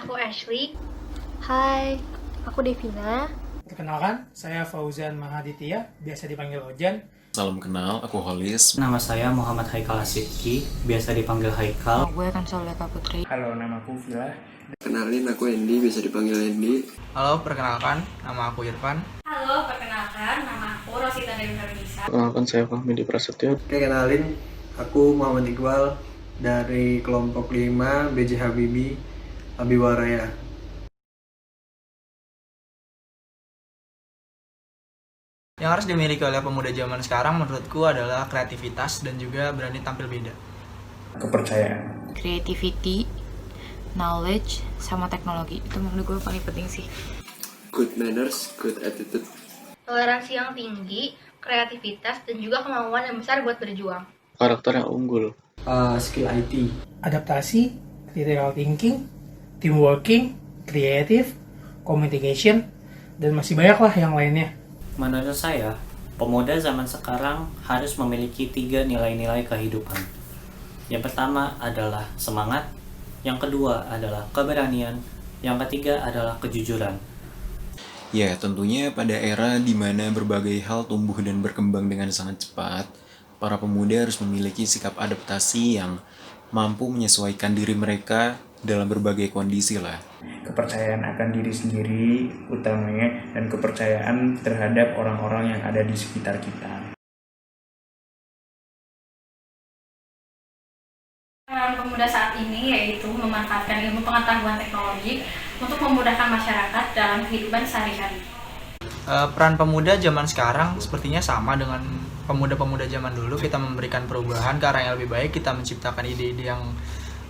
aku Ashley. Hai, aku Devina. Perkenalkan, saya Fauzan Mahaditya, biasa dipanggil Ojan. Salam kenal, aku Holis. Nama saya Muhammad Haikal Asidki, biasa dipanggil Haikal. Gue kan Soleka Putri. Halo, nama aku Vila. Kenalin, aku Andy, bisa dipanggil Andy. Halo, perkenalkan, nama aku Irfan. Halo, perkenalkan, nama aku Rosita Dewi Nurunisa. Perkenalkan, saya Fahmi Prasetyo. Oke, kenalin, aku Muhammad Iqbal dari kelompok 5 BJ Habibie Abiwaraya. Yang harus dimiliki oleh pemuda zaman sekarang menurutku adalah kreativitas dan juga berani tampil beda. Kepercayaan. Creativity, knowledge, sama teknologi. Itu menurut gue paling penting sih. Good manners, good attitude. Toleransi yang tinggi, kreativitas, dan juga kemauan yang besar buat berjuang. Karakter yang unggul. Skill IT. Adaptasi, critical thinking, teamworking, creative, communication, dan masih banyak lah yang lainnya. Menurut saya, pemuda zaman sekarang harus memiliki 3 nilai-nilai kehidupan. Yang pertama adalah semangat, yang kedua adalah keberanian, yang ketiga adalah kejujuran. Ya, tentunya pada era di mana berbagai hal tumbuh dan berkembang dengan sangat cepat, para pemuda harus memiliki sikap adaptasi yang mampu menyesuaikan diri mereka dalam berbagai kondisi lah. Kepercayaan akan diri sendiri utamanya, dan kepercayaan terhadap orang-orang yang ada di sekitar kita. Peran pemuda saat ini yaitu memanfaatkan ilmu pengetahuan teknologi untuk memudahkan masyarakat dalam kehidupan sehari-hari. Peran pemuda zaman sekarang sepertinya sama dengan pemuda-pemuda zaman dulu. Kita memberikan perubahan ke arah yang lebih baik, kita menciptakan ide-ide yang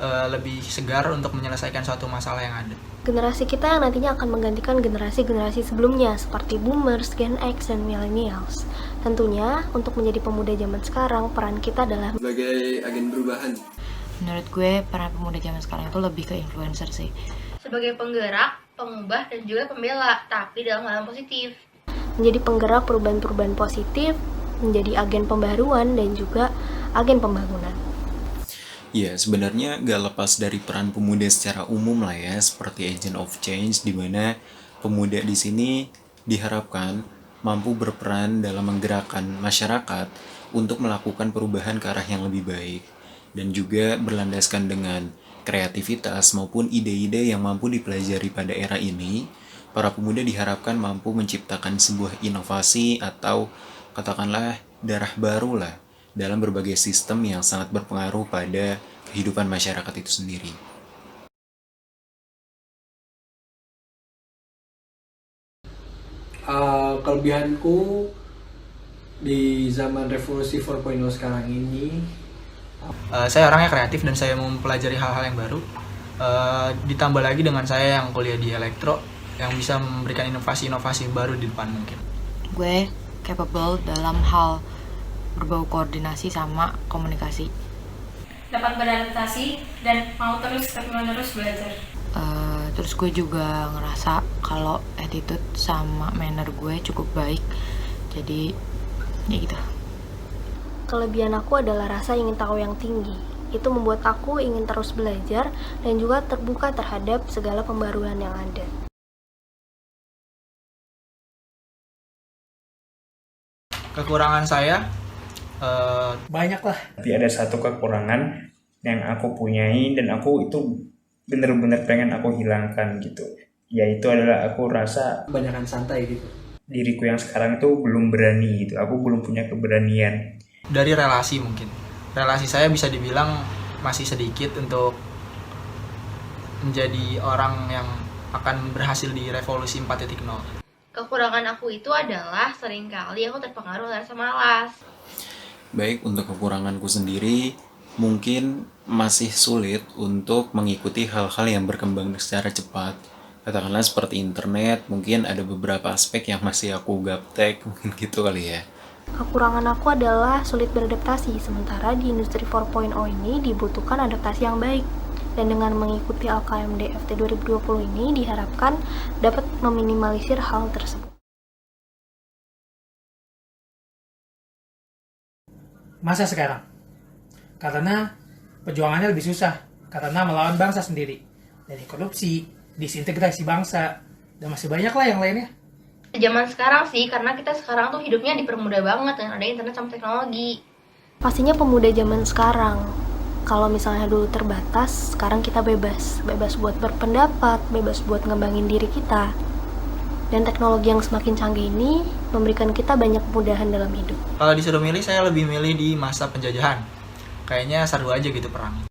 lebih segar untuk menyelesaikan suatu masalah yang ada. Generasi kita yang nantinya akan menggantikan generasi-generasi sebelumnya seperti Boomers, Gen X, dan Millennials. Tentunya, untuk menjadi pemuda zaman sekarang, peran kita adalah Sebagai agen perubahan. Menurut gue peran pemuda zaman sekarang itu lebih ke influencer sih. Sebagai penggerak, pengubah, dan juga pembela, tapi dalam hal yang positif. menjadi penggerak perubahan-perubahan positif, menjadi agen pembaruan, dan juga agen pembangunan. Ya, sebenarnya gak lepas dari peran pemuda secara umum lah ya, seperti agent of change, di mana pemuda di sini diharapkan mampu berperan dalam menggerakkan masyarakat untuk melakukan perubahan ke arah yang lebih baik, dan juga berlandaskan dengan kreativitas maupun ide-ide yang mampu dipelajari pada era ini. Para pemuda diharapkan mampu menciptakan sebuah inovasi atau katakanlah darah baru lah dalam berbagai sistem yang sangat berpengaruh pada kehidupan masyarakat itu sendiri. Kelebihanku di zaman revolusi 4.0 sekarang ini, Saya orangnya kreatif dan saya mau mempelajari hal-hal yang baru. Ditambah lagi dengan saya yang kuliah di elektro, yang bisa memberikan inovasi-inovasi baru di depan mungkin. Gue capable dalam hal berbau koordinasi sama komunikasi. Dapat beradaptasi dan mau terus-menerus belajar. Terus gue juga ngerasa kalau attitude sama manner gue cukup baik. Jadi ya gitu. Kelebihan aku adalah rasa ingin tahu yang tinggi. Itu membuat aku ingin terus belajar dan juga terbuka terhadap segala pembaruan yang ada. Kekurangan saya, Banyak lah. Tapi ada satu kekurangan yang aku punyai dan aku itu bener-bener pengen aku hilangkan gitu. Yaitu adalah aku rasa kebanyakan santai gitu. diriku yang sekarang itu belum berani gitu. Aku belum punya keberanian. dari relasi mungkin. Relasi saya bisa dibilang masih sedikit untuk menjadi orang yang akan berhasil di revolusi 4.0. Kekurangan aku itu adalah seringkali aku terpengaruh oleh rasa malas. Baik, untuk kekuranganku sendiri, mungkin masih sulit untuk mengikuti hal-hal yang berkembang secara cepat. Katakanlah seperti internet, mungkin ada beberapa aspek yang masih aku gaptek, mungkin gitu kali ya. Kekurangan aku adalah sulit beradaptasi, sementara di industri 4.0 ini dibutuhkan adaptasi yang baik. Dan dengan mengikuti LKMD FT 2020 ini diharapkan dapat meminimalisir hal tersebut. Masa sekarang? Karena perjuangannya lebih susah, karena melawan bangsa sendiri. Dari korupsi, disintegrasi bangsa, dan masih banyak lah yang lainnya. Zaman sekarang sih, karena kita sekarang tuh hidupnya dipermudah banget dengan ada internet sama teknologi. Pastinya pemuda zaman sekarang. Kalau misalnya dulu terbatas, sekarang kita bebas. Bebas buat berpendapat, bebas buat ngembangin diri kita. Dan teknologi yang semakin canggih ini memberikan kita banyak kemudahan dalam hidup. Kalau disuruh milih, saya lebih milih di masa penjajahan. Kayaknya seru aja gitu perang.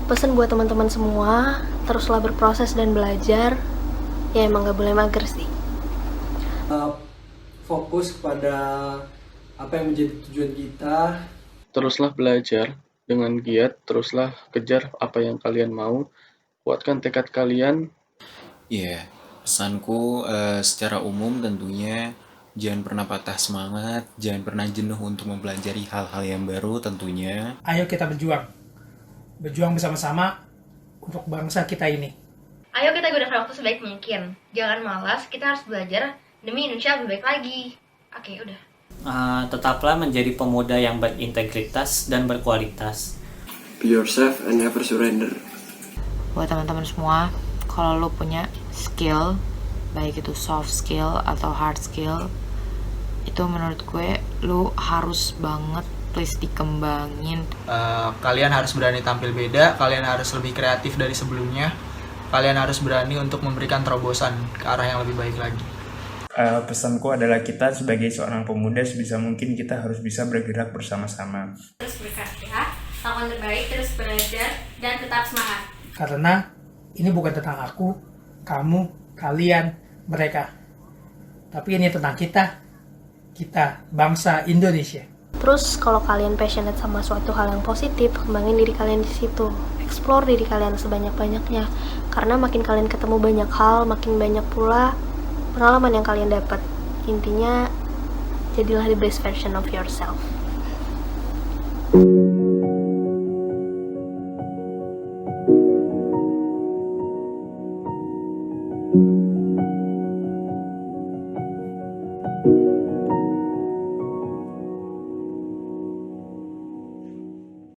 Pesan buat teman-teman semua, teruslah berproses dan belajar. Ya emang gak boleh mager sih. Fokus kepada apa yang menjadi tujuan kita. Teruslah belajar dengan giat, teruslah kejar apa yang kalian mau, kuatkan tekad kalian. Ya, pesanku secara umum tentunya jangan pernah patah semangat, jangan pernah jenuh untuk mempelajari hal-hal yang baru tentunya. Ayo kita berjuang bersama-sama untuk bangsa kita ini. Ayo kita gunakan waktu sebaik mungkin. Jangan malas, kita harus belajar demi Indonesia lebih baik lagi. Oke, udah. Tetaplah menjadi pemuda yang berintegritas dan berkualitas. Be yourself and never surrender. Buat teman-teman semua, kalau lo punya skill, baik itu soft skill atau hard skill, itu menurut gue lo harus banget please dikembangin. Kalian harus berani tampil beda, kalian harus lebih kreatif dari sebelumnya, kalian harus berani untuk memberikan terobosan ke arah yang lebih baik lagi. Pesanku adalah kita sebagai seorang pemuda sebisa mungkin kita harus bisa bergerak bersama-sama. Terus berkarya, lakukan terbaik, terus belajar, dan tetap semangat. Karena ini bukan tentang aku, kamu, kalian, mereka. Tapi ini tentang kita, bangsa Indonesia. Terus kalau kalian passionate sama suatu hal yang positif, kembangin diri kalian di situ. Explore diri kalian sebanyak-banyaknya. Karena makin kalian ketemu banyak hal, makin banyak pula pengalaman yang kalian dapat. Intinya, jadilah the best version of yourself.